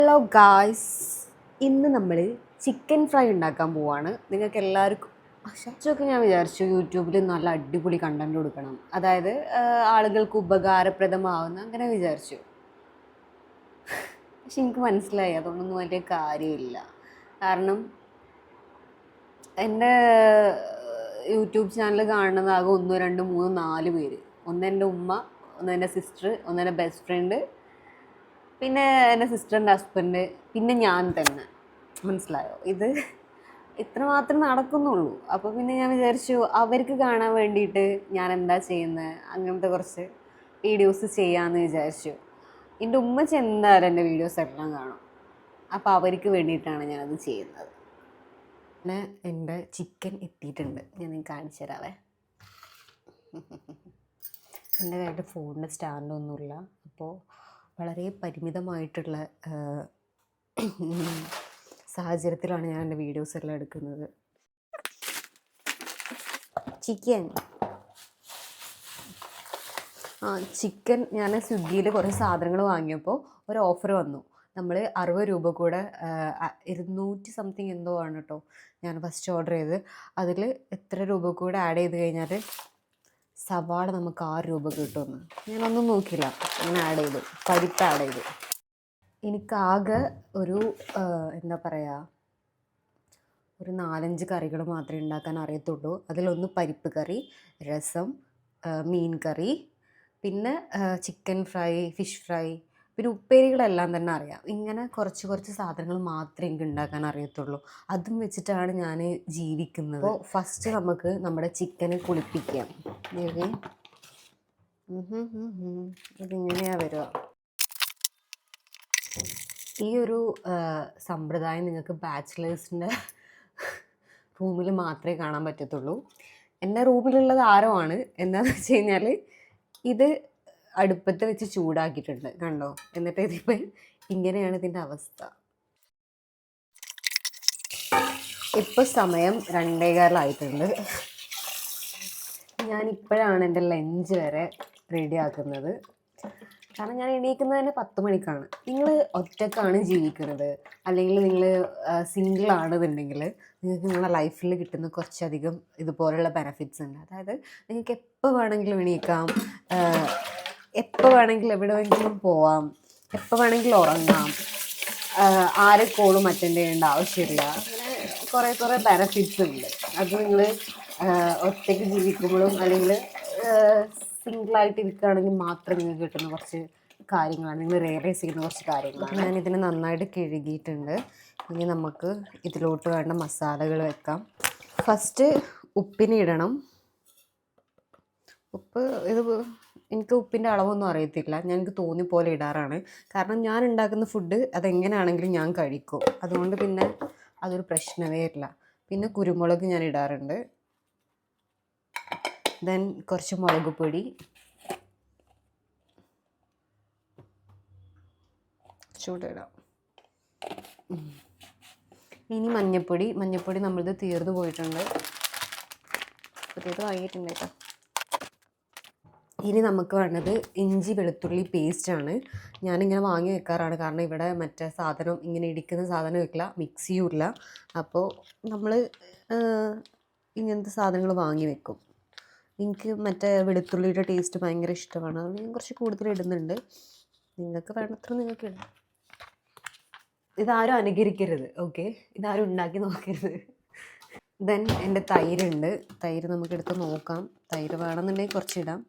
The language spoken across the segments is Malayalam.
ഹലോ ഗായ്സ്, ഇന്ന് നമ്മൾ ചിക്കൻ ഫ്രൈ ഉണ്ടാക്കാൻ പോവാണ്. നിങ്ങൾക്ക് എല്ലാവർക്കും പക്ഷേ ഞാൻ വിചാരിച്ചു യൂട്യൂബിൽ നല്ല അടിപൊളി കണ്ടന്റ് കൊടുക്കണം, അതായത് ആളുകൾക്ക് ഉപകാരപ്രദമാവുന്ന അങ്ങനെ വിചാരിച്ചു. പക്ഷെ എനിക്ക് മനസ്സിലായി അതൊന്നും വലിയ കാര്യമില്ല. കാരണം എൻ്റെ യൂട്യൂബ് ചാനൽ കാണുന്നതാകെ 1 2 3 4 പേര്. ഒന്ന് എൻ്റെ ഉമ്മ, ഒന്ന് എൻ്റെ സിസ്റ്റർ, ഒന്ന് എൻ്റെ ബെസ്റ്റ് ഫ്രണ്ട്, പിന്നെ എൻ്റെ സിസ്റ്ററിൻ്റെ ഹസ്ബൻഡ്, പിന്നെ ഞാൻ തന്നെ. മനസ്സിലായോ? ഇത് ഇത്രമാത്രം നടക്കുന്നുള്ളൂ. അപ്പോൾ പിന്നെ ഞാൻ വിചാരിച്ചു അവർക്ക് കാണാൻ വേണ്ടിയിട്ട് ഞാൻ എന്താ ചെയ്യുന്നത്, അങ്ങനത്തെ കുറച്ച് വീഡിയോസ് ചെയ്യാമെന്ന് വിചാരിച്ചു. എൻ്റെ ഉമ്മച്ചി എന്തായാലും എൻ്റെ വീഡിയോസ് എല്ലാം കാണും. അപ്പോൾ അവർക്ക് വേണ്ടിയിട്ടാണ് ഞാനത് ചെയ്യുന്നത്. പിന്നെ എൻ്റെ ചിക്കൻ എത്തിയിട്ടുണ്ട്, ഞാൻ നിങ്ങൾക്ക് കാണിച്ചു തരാവേ. എൻ്റെ കയ്യിൽ ഫോണിൻ്റെ സ്റ്റാൻഡൊന്നുമില്ല, അപ്പോൾ വളരെ പരിമിതമായിട്ടുള്ള സാഹചര്യത്തിലാണ് ഞാൻ എൻ്റെ വീഡിയോസ് എല്ലാം എടുക്കുന്നത്. ചിക്കൻ ഞാൻ സ്വിഗ്ഗിയിൽ കുറേ സാധനങ്ങൾ വാങ്ങിയപ്പോൾ ഒരു ഓഫർ വന്നു. നമ്മൾ 60 രൂപ കൂടെ 200 സംതിങ് എന്തോ ആണ് കേട്ടോ ഞാൻ ഫസ്റ്റ് ഓർഡർ ചെയ്ത്. അതിൽ എത്ര രൂപ കൂടെ ആഡ് ചെയ്ത് കഴിഞ്ഞാൽ സവാള നമുക്ക് 6 രൂപ കിട്ടുമെന്ന്. ഞാനൊന്നും നോക്കിയില്ല, അങ്ങനെ ആഡ് ചെയ്തു, പരിപ്പ് ആഡ് ചെയ്തു. എനിക്കാകെ ഒരു എന്താ പറയുക, ഒരു 4-5 കറികൾ മാത്രമേ ഉണ്ടാക്കാൻ അറിയത്തുള്ളൂ. അതിലൊന്ന് പരിപ്പ് കറി, രസം, മീൻ കറി, പിന്നെ ചിക്കൻ ഫ്രൈ, ഫിഷ് ഫ്രൈ, പിന്നെ ഉപ്പേരികളെല്ലാം തന്നെ അറിയാം. ഇങ്ങനെ കുറച്ച് സാധനങ്ങൾ മാത്രമേ എനിക്ക് ഉണ്ടാക്കാൻ അറിയത്തുള്ളൂ. അതും വെച്ചിട്ടാണ് ഞാൻ ജീവിക്കുന്നത്. അപ്പോൾ ഫസ്റ്റ് നമുക്ക് നമ്മുടെ ചിക്കനെ കുളിപ്പിക്കാം. ഇതിങ്ങനെയാണ് വരിക. ഈ ഒരു സമ്പ്രദായം നിങ്ങൾക്ക് ബാച്ചിലേഴ്സിൻ്റെ റൂമിൽ മാത്രമേ കാണാൻ പറ്റത്തുള്ളൂ. എൻ്റെ റൂമിലുള്ളത് ആരോ ആണ്. എന്താണെന്ന് വെച്ച് കഴിഞ്ഞാൽ ഇത് അടുപ്പത്ത് വെച്ച് ചൂടാക്കിയിട്ടുണ്ട്, കണ്ടോ? എന്നിട്ട് ഇതിപ്പോൾ ഇങ്ങനെയാണ് ഇതിൻ്റെ അവസ്ഥ. ഇപ്പോൾ സമയം 2:15 ഞാനിപ്പോഴാണ് എൻ്റെ ലഞ്ച് വരെ റെഡി ആക്കുന്നത്. കാരണം ഞാൻ എണീക്കുന്നത് തന്നെ 10 മണിക്കാണ്. നിങ്ങൾ ഒറ്റക്കാണ് ജീവിക്കുന്നത്, അല്ലെങ്കിൽ നിങ്ങൾ സിംഗിളാണെന്നുണ്ടെങ്കിൽ നിങ്ങൾക്ക് നിങ്ങളുടെ ലൈഫിൽ കിട്ടുന്ന കുറച്ചധികം ഇതുപോലുള്ള ബെനഫിറ്റ്സ് ഉണ്ട്. അതായത് നിങ്ങൾക്ക് എപ്പോൾ വേണമെങ്കിലും എണീക്കാം, എപ്പോൾ വേണമെങ്കിലും എവിടെ വേണമെങ്കിലും പോവാം, എപ്പോൾ വേണമെങ്കിലും ഉറങ്ങാം, ആരെ കോളും അറ്റൻഡ് ചെയ്യേണ്ട ആവശ്യമില്ല. അങ്ങനെ കുറേ ബെനഫിറ്റ്സ് ഉണ്ട്. അത് നിങ്ങൾ ഒറ്റയ്ക്ക് ജീവിക്കുമ്പോഴും അല്ലെങ്കിൽ സിംഗിളായിട്ട് ഇരിക്കുകയാണെങ്കിൽ മാത്രം നിങ്ങൾക്ക് കിട്ടുന്ന കുറച്ച് കാര്യങ്ങളാണ്, നിങ്ങൾ റിയലൈസ് ചെയ്യുന്ന കുറച്ച് കാര്യങ്ങളാണ്. ഞാനിതിനെ നന്നായിട്ട് കഴുകിയിട്ടുണ്ട്. ഇനി നമുക്ക് ഇതിലോട്ട് വേണ്ട മസാലകൾ വെക്കാം. ഫസ്റ്റ് ഉപ്പിന് ഇടണം. ഉപ്പ് എനിക്ക് ഉപ്പിൻ്റെ അളവൊന്നും അറിയത്തില്ല, എനിക്ക് തോന്നിയ പോലെ ഇടാറാണ്. കാരണം ഞാൻ ഉണ്ടാക്കുന്ന ഫുഡ് അതെങ്ങനെയാണെങ്കിലും ഞാൻ കഴിക്കും, അതുകൊണ്ട് പിന്നെ അതൊരു പ്രശ്നമേ ഇല്ല. പിന്നെ കുരുമുളക് ഞാൻ ഇടാറുണ്ട്. ദെൻ കുറച്ച് മുളക് പൊടി, ചൂടിടാം. ഇനി മഞ്ഞൾപ്പൊടി നമ്മളിത് തീർന്നു പോയിട്ടുണ്ട്, പുതിയത് വാങ്ങിയിട്ടുണ്ട് കേട്ടോ. ഇനി നമുക്ക് വേണ്ടത് ഇഞ്ചി വെളുത്തുള്ളി പേസ്റ്റാണ്. ഞാനിങ്ങനെ വാങ്ങി വെക്കാറാണ്, കാരണം ഇവിടെ മറ്റേ സാധനം ഇങ്ങനെ ഇടിക്കുന്ന സാധനം വെക്കില്ല, മിക്സിയും ഇല്ല. അപ്പോൾ നമ്മൾ ഇങ്ങനത്തെ സാധനങ്ങൾ വാങ്ങി വെക്കും. എനിക്ക് മറ്റേ വെളുത്തുള്ളിയുടെ ടേസ്റ്റ് ഭയങ്കര ഇഷ്ടമാണ്, അത് ഞാൻ കുറച്ച് കൂടുതൽ ഇടുന്നുണ്ട്. നിങ്ങൾക്ക് വേണ്ടത്ര നിങ്ങൾക്ക് ഇടാം. ഇതാരും അനുകരിക്കരുത്, ഓക്കെ? ഇതാരും ഉണ്ടാക്കി നോക്കരുത്. ദെൻ എൻ്റെ തൈരുണ്ട്. തൈര് നമുക്കെടുത്ത് നോക്കാം. തൈര് വേണമെന്നുണ്ടെങ്കിൽ കുറച്ചിടാം.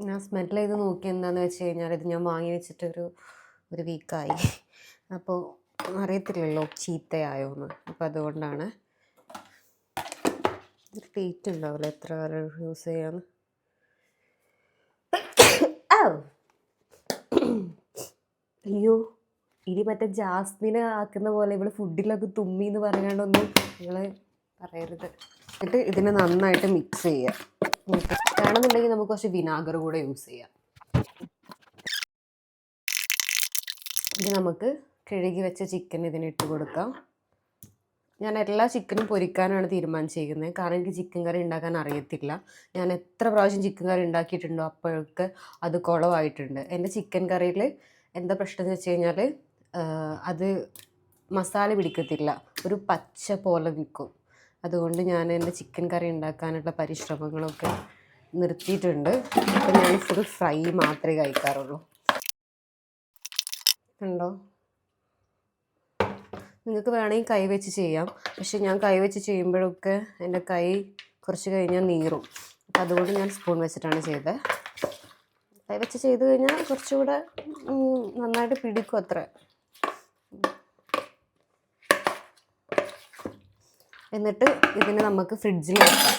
ഞാൻ സ്മെൽ ചെയ്ത് നോക്കി, എന്താണെന്ന് വെച്ച് കഴിഞ്ഞാൽ ഇത് ഞാൻ വാങ്ങി വെച്ചിട്ട് ഒരു വീക്കായി. അപ്പോൾ അറിയത്തില്ലല്ലോ ചീത്തയായോ എന്ന്. അപ്പോൾ അതുകൊണ്ടാണ്. ഒരു ടേസ്റ്റ് ഉണ്ടാവില്ല എത്ര കാലം യൂസ് ചെയ്യാന്ന്. അയ്യോ, ഇനി മറ്റേ ജാസ്മിനെ ആക്കുന്ന പോലെ ഇവിടെ ഫുഡിലൊക്കെ തുമ്മി എന്ന് പറയാണ്ടൊന്നും നിങ്ങൾ പറയരുത്. എന്നിട്ട് ഇതിനെ നന്നായിട്ട് മിക്സ് ചെയ്യുക. വേണമെന്നുണ്ടെങ്കിൽ നമുക്ക് കുറച്ച് വിനാഗർ കൂടെ യൂസ് ചെയ്യാം. ഇനി നമുക്ക് കഴുകി വെച്ച ചിക്കൻ ഇതിനിട്ട് കൊടുക്കാം. ഞാൻ എല്ലാ ചിക്കനും പൊരിക്കാനാണ് തീരുമാനിച്ചിരിക്കുന്നത്, കാരണം എനിക്ക് ചിക്കൻ കറി ഉണ്ടാക്കാൻ അറിയത്തില്ല. ഞാൻ എത്ര പ്രാവശ്യം ചിക്കൻ കറി ഉണ്ടാക്കിയിട്ടുണ്ടോ അപ്പോഴൊക്കെ അത് കുളമായിട്ടുണ്ട്. എൻ്റെ ചിക്കൻ കറിയിൽ എന്താ പ്രശ്നം എന്ന് വെച്ച് കഴിഞ്ഞാൽ അത് മസാല പിടിക്കത്തില്ല, ഒരു പച്ച പോലെ നിൽക്കും. അതുകൊണ്ട് ഞാൻ എൻ്റെ ചിക്കൻ കറി ഉണ്ടാക്കാനുള്ള പരിശ്രമങ്ങളൊക്കെ നിർത്തിയിട്ടുണ്ട്. അപ്പം ഞാൻ ഫുൾ ഫ്രൈ മാത്രമേ കഴിക്കാറുള്ളൂ. കണ്ടോ, നിങ്ങൾക്ക് വേണമെങ്കിൽ കൈ വെച്ച് ചെയ്യാം. പക്ഷെ ഞാൻ കൈ വെച്ച് ചെയ്യുമ്പോഴൊക്കെ എൻ്റെ കൈ കുറച്ച് കഴിഞ്ഞാൽ നീറും. അപ്പം അതുകൊണ്ട് ഞാൻ സ്പൂൺ വെച്ചിട്ടാണ് ചെയ്തത്. കൈ വെച്ച് ചെയ്ത് കഴിഞ്ഞാൽ കുറച്ചുകൂടെ നന്നായിട്ട് പിടിക്കും അത്ര. എന്നിട്ട് ഇതിനെ നമുക്ക് ഫ്രിഡ്ജിൽ വെക്കാം.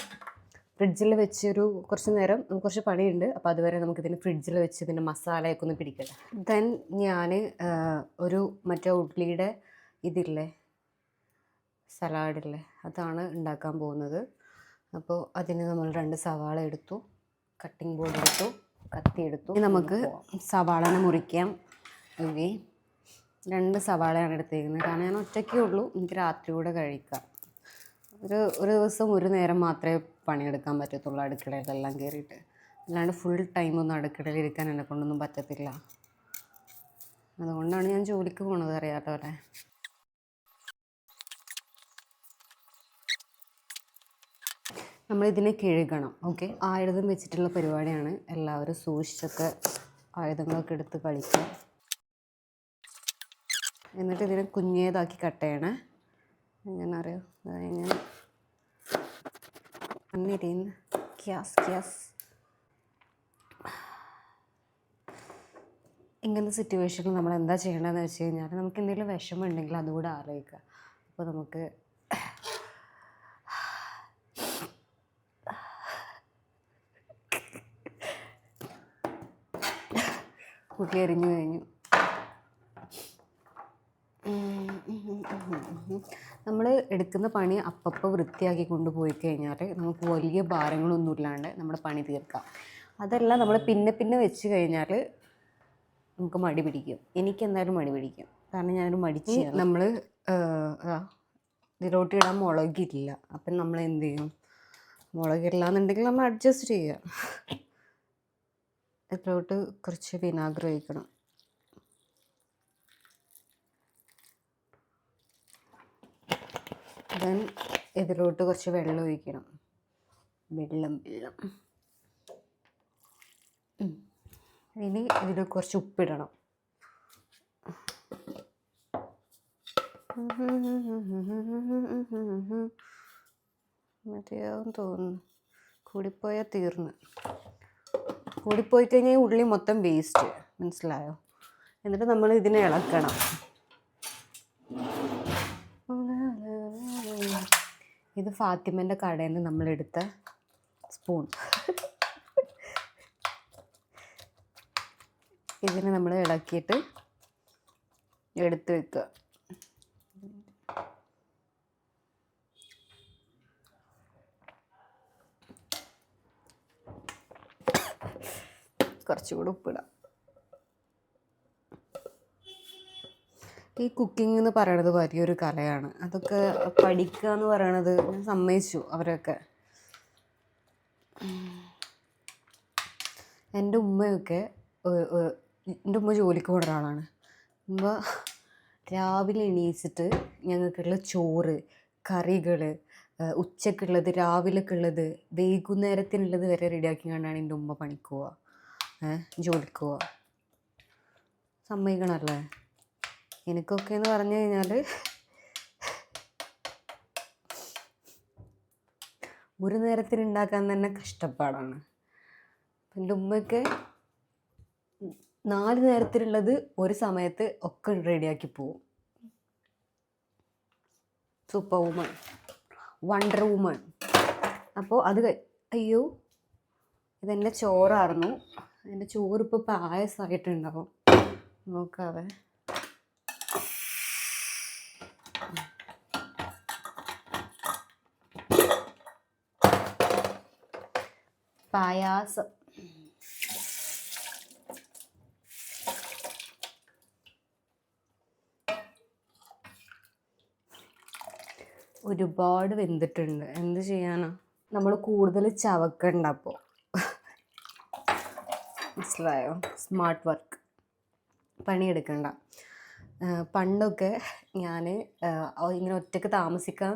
ഫ്രിഡ്ജിൽ വെച്ചൊരു കുറച്ച് നേരം, കുറച്ച് പണിയുണ്ട്. അപ്പോൾ അതുവരെ നമുക്കിതിന് ഫ്രിഡ്ജിൽ വെച്ച് ഇതിൻ്റെ മസാലയൊക്കെ ഒന്ന് പിടിക്കട്ടെ. ദെൻ ഞാൻ ഒരു മറ്റേ ഉള്ളിയുടെ ഇതില്ലേ, സലാഡില്ലേ, അതാണ് ഉണ്ടാക്കാൻ പോകുന്നത്. അപ്പോൾ അതിന് നമ്മൾ 2 സവാള എടുത്തു, കട്ടിംഗ് ബോർഡ് എടുത്തു, കത്തി എടുത്തു. ഇനി നമുക്ക് സവാളനെ മുറിക്കാം. ഇനി 2 സവാളയാണ് എടുത്തേക്കുന്നത്. കാരണം ഞാൻ ഒറ്റയ്ക്കേ ഉള്ളൂ, എനിക്ക് രാത്രി കൂടെ കഴിക്കാം. ഒരു ദിവസം ഒരു നേരം മാത്രമേ പണിയെടുക്കാൻ പറ്റത്തുള്ളൂ അടുക്കളയിലെല്ലാം കയറിയിട്ട്. അല്ലാണ്ട് ഫുൾ ടൈമൊന്നും അടുക്കളയിൽ ഇരിക്കാൻ എന്നെ കൊണ്ടൊന്നും പറ്റത്തില്ല. അതുകൊണ്ടാണ് ഞാൻ ജോലിക്ക് പോണത്, അറിയാട്ടോ അല്ലേ. നമ്മളിതിനെ കഴുകണം. ഓക്കെ, ആയുധം വെച്ചിട്ടുള്ള പരിപാടിയാണ്. എല്ലാവരും സൂക്ഷിച്ചൊക്കെ ആയുധങ്ങളൊക്കെ എടുത്ത് കളിക്കുക. എന്നിട്ട് ഇതിനെ കുഞ്ഞേതാക്കി കട്ട് ചെയ്യണേ. എങ്ങനെ അറിയോ, ഞാൻ അന്നിരിന്ന് ഗ്യാസ് ഇങ്ങനത്തെ സിറ്റുവേഷനിൽ നമ്മൾ എന്താ ചെയ്യേണ്ടതെന്ന് വെച്ച് കഴിഞ്ഞാൽ, നമുക്ക് എന്തെങ്കിലും വിഷമം ഉണ്ടെങ്കിൽ അതുകൂടെ ആലോചിക്കുക. അപ്പോൾ നമുക്ക് കുട്ടി എറിഞ്ഞു കഴിഞ്ഞു. നമ്മൾ എടുക്കുന്ന പണി അപ്പപ്പോൾ വൃത്തിയാക്കി കൊണ്ടുപോയി കഴിഞ്ഞാൽ നമുക്ക് വലിയ ഭാരങ്ങളൊന്നും ഇല്ലാണ്ട് നമ്മുടെ പണി തീർക്കാം. അതല്ല, നമ്മൾ പിന്നെ വെച്ച് കഴിഞ്ഞാൽ നമുക്ക് മടി പിടിക്കും. എനിക്കെന്തായാലും മടി പിടിക്കും, കാരണം ഞാനൊരു മടിച്ച്. നമ്മൾ ഇതിലോട്ട് ഇടാൻ മുളകില്ല. അപ്പം നമ്മൾ എന്ത് ചെയ്യും, മുളകില്ല എന്നുണ്ടെങ്കിൽ നമ്മൾ അഡ്ജസ്റ്റ് ചെയ്യുക. ഇതിലോട്ട് കുറച്ച് വിനാഗിരി ഒഴിക്കണം. ദെൻ ഇതിലോട്ട് കുറച്ച് വെള്ളം ഒഴിക്കണം. വെള്ളം ഇനി ഇതിൽ കുറച്ച് ഉപ്പിടണം. മതിയാവും തോന്നുന്നു. കൂടിപ്പോയാൽ തീർന്ന്. കൂടിപ്പോയി കഴിഞ്ഞാൽ ഉള്ളി മൊത്തം വേസ്റ്റ്, മനസ്സിലായോ? എന്നിട്ട് നമ്മൾ ഇതിനെ ഇളക്കണം. ഇത് ഫാത്തിമൻ്റെ കടയിൽ നിന്ന് നമ്മളെടുത്ത സ്പൂൺ. ഇതിനെ നമ്മൾ ഇളക്കിയിട്ട് എടുത്ത് വെക്കുക. കുറച്ചുകൂടി ഉപ്പിടാം. ഈ കുക്കിംഗ് എന്ന് പറയണത് വലിയൊരു കലയാണ്. അതൊക്കെ പഠിക്കുക എന്ന് പറയണത് ഞാൻ സമ്മതിച്ചു അവരൊക്കെ. എൻ്റെ ഉമ്മയൊക്കെ, എൻ്റെ ഉമ്മ ജോലിക്ക് പോകുന്ന ഒരാളാണ്. ഉമ്മ രാവിലെ എണീച്ചിട്ട് ഞങ്ങൾക്കുള്ള ചോറ്, കറികൾ, ഉച്ചക്കുള്ളത്, രാവിലേക്കുള്ളത്, വൈകുന്നേരത്തിനുള്ളത് വരെ റെഡിയാക്കി കണ്ടാണ് എൻ്റെ ഉമ്മ പണിക്ക് പോവുക, ജോലിക്ക് പോവുക. സമ്മതിക്കണമല്ലേ? എനിക്കൊക്കെ എന്ന് പറഞ്ഞു കഴിഞ്ഞാൽ ഒരു നേരത്തിന് ഉണ്ടാക്കാൻ തന്നെ കഷ്ടപ്പാടാണ്. എൻ്റെ ഉമ്മയൊക്കെ 4 നേരത്തിനുള്ളത് ഒരു സമയത്ത് ഒക്കെ റെഡിയാക്കി പോവും. Super woman, wonder woman. അപ്പോൾ അത് അയ്യോ, ഇതെൻ്റെ ചോറായിരുന്നു. എൻ്റെ ചോറ് ഇപ്പോൾ പായസമായിട്ടുണ്ടാവും. നോക്കാവേ. പായാസം. ഒരുപാട് വെന്തിട്ടുണ്ട്. എന്ത് ചെയ്യാനാ, നമ്മൾ കൂടുതൽ ചവക്കണ്ട. അപ്പോൾ മനസ്സിലായോ? Smart work. പണിയെടുക്കണ്ട. പണ്ടൊക്കെ ഞാൻ ഇങ്ങനെ ഒറ്റയ്ക്ക് താമസിക്കാൻ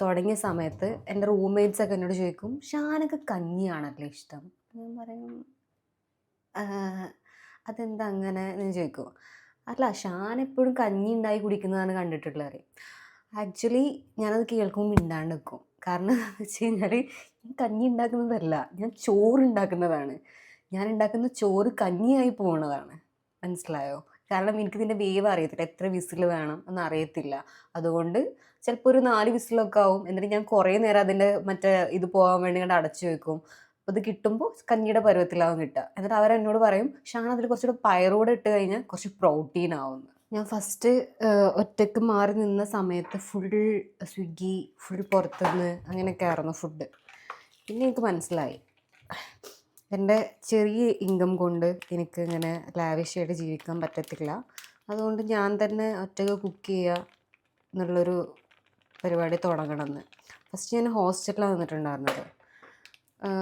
തുടങ്ങിയ സമയത്ത് എൻ്റെ റൂംമേറ്റ്സൊക്കെ എന്നോട് ചോദിക്കും, ഷാനൊക്കെ കഞ്ഞിയാണല്ലേ ഇഷ്ടം? ഞാൻ പറയും, അതെന്താ അങ്ങനെ എന്ന് ചോദിക്കും. അല്ല, ഷാൻ എപ്പോഴും കഞ്ഞി ഉണ്ടായി കുടിക്കുന്നതാണ് കണ്ടിട്ടുള്ളത് പറയും. ആക്ച്വലി ഞാനത് കേൾക്കുമ്പോൾ മിണ്ടാണ്ട് നിൽക്കും. കാരണം എന്താണെന്ന് വെച്ച് കഴിഞ്ഞാൽ ഞാൻ കഞ്ഞി ഉണ്ടാക്കുന്നതല്ല, ഞാൻ ചോറുണ്ടാക്കുന്നതാണ്. ഞാൻ ഉണ്ടാക്കുന്ന ചോറ് കഞ്ഞിയായി പോകുന്നതാണ്. മനസ്സിലായോ? കാരണം എനിക്കിതിൻ്റെ വേവ് അറിയത്തില്ല, എത്ര വിസിൽ വേണം എന്ന് അറിയത്തില്ല. അതുകൊണ്ട് ചിലപ്പോൾ ഒരു 4 വിസിലൊക്കെ ആവും. എന്നിട്ട് ഞാൻ കുറേ നേരം അതിൻ്റെ മറ്റേ ഇത് പോകാൻ വേണ്ടി കണ്ട് അടച്ചു വെക്കും. അപ്പോൾ ഇത് കിട്ടുമ്പോൾ കഞ്ഞിയുടെ പരുവത്തിലാവും കിട്ടുക. എന്നിട്ട് അവരെന്നോട് പറയും, ഷാൻ അതിൽ കുറച്ചുകൂടെ പയറൂടെ ഇട്ട് കഴിഞ്ഞാൽ കുറച്ച് പ്രോട്ടീൻ ആവുമെന്ന്. ഞാൻ ഫസ്റ്റ് ഒറ്റയ്ക്ക് മാറി നിന്ന സമയത്ത് ഫുൾ സ്വിഗ്ഗി, ഫുൾ പുറത്തുനിന്ന് അങ്ങനെയൊക്കെ ആയിരുന്നു ഫുഡ്. പിന്നെ എനിക്ക് മനസ്സിലായി എൻ്റെ ചെറിയ ഇൻകം കൊണ്ട് എനിക്ക് ഇങ്ങനെ ലാവിഷായിട്ട് ജീവിക്കാൻ പറ്റത്തില്ല. അതുകൊണ്ട് ഞാൻ തന്നെ ഒറ്റയ്ക്ക് കുക്ക് ചെയ്യുക എന്നുള്ളൊരു പരിപാടി തുടങ്ങണമെന്ന്. ഫസ്റ്റ് ഞാൻ ഹോസ്റ്റലിലാണ് നിന്നിട്ടുണ്ടായിരുന്നത്.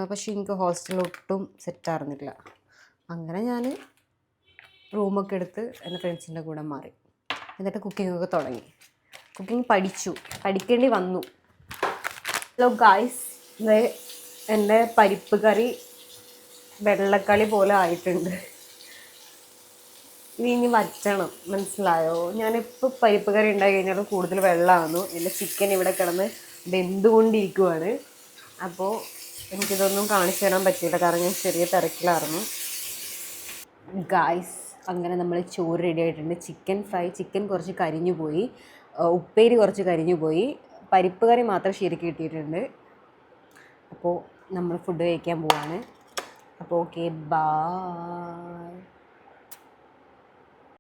പക്ഷേ എനിക്ക് ഹോസ്റ്റൽ ഒട്ടും സെറ്റായിരുന്നില്ല. അങ്ങനെ ഞാൻ റൂമൊക്കെ എടുത്ത് എൻ്റെ ഫ്രണ്ട്സിൻ്റെ കൂടെ മാറി. എന്നിട്ട് കുക്കിങ്ങൊക്കെ തുടങ്ങി. കുക്കിംഗ് പഠിക്കേണ്ടി വന്നു. ഹലോ ഗായ്സ്, ഇത് എൻ്റെ പരിപ്പ് കറി വെള്ളക്കളി പോലെ ആയിട്ടുണ്ട്. ഇനി വറ്റണം, മനസ്സിലായോ? ഞാനിപ്പോൾ പരിപ്പ് കറി ഉണ്ടാക്കി കഴിഞ്ഞാൽ കൂടുതൽ വെള്ളമാകുന്നു. എൻ്റെ ചിക്കൻ ഇവിടെ കിടന്ന് വെന്തുകൊണ്ടിരിക്കുവാണ്. അപ്പോൾ എനിക്കിതൊന്നും കാണിച്ചു തരാൻ പറ്റിയില്ല, കാരണം ഞാൻ ചെറിയ തിരക്കിലായിരുന്നു. ഗായ്സ്, അങ്ങനെ നമ്മൾ ചോറ് റെഡി ആയിട്ടുണ്ട്. ചിക്കൻ ഫ്രൈ, ചിക്കൻ കുറച്ച് കരിഞ്ഞു പോയി, ഉപ്പേരി കുറച്ച് കരിഞ്ഞു പോയി, പരിപ്പ് കറി മാത്രം ശരിക്ക് കിട്ടിയിട്ടുണ്ട്. അപ്പോൾ നമ്മൾ ഫുഡ് കഴിക്കാൻ പോവാണ്. അപ്പോൾ ഓക്കെ, ബൈ.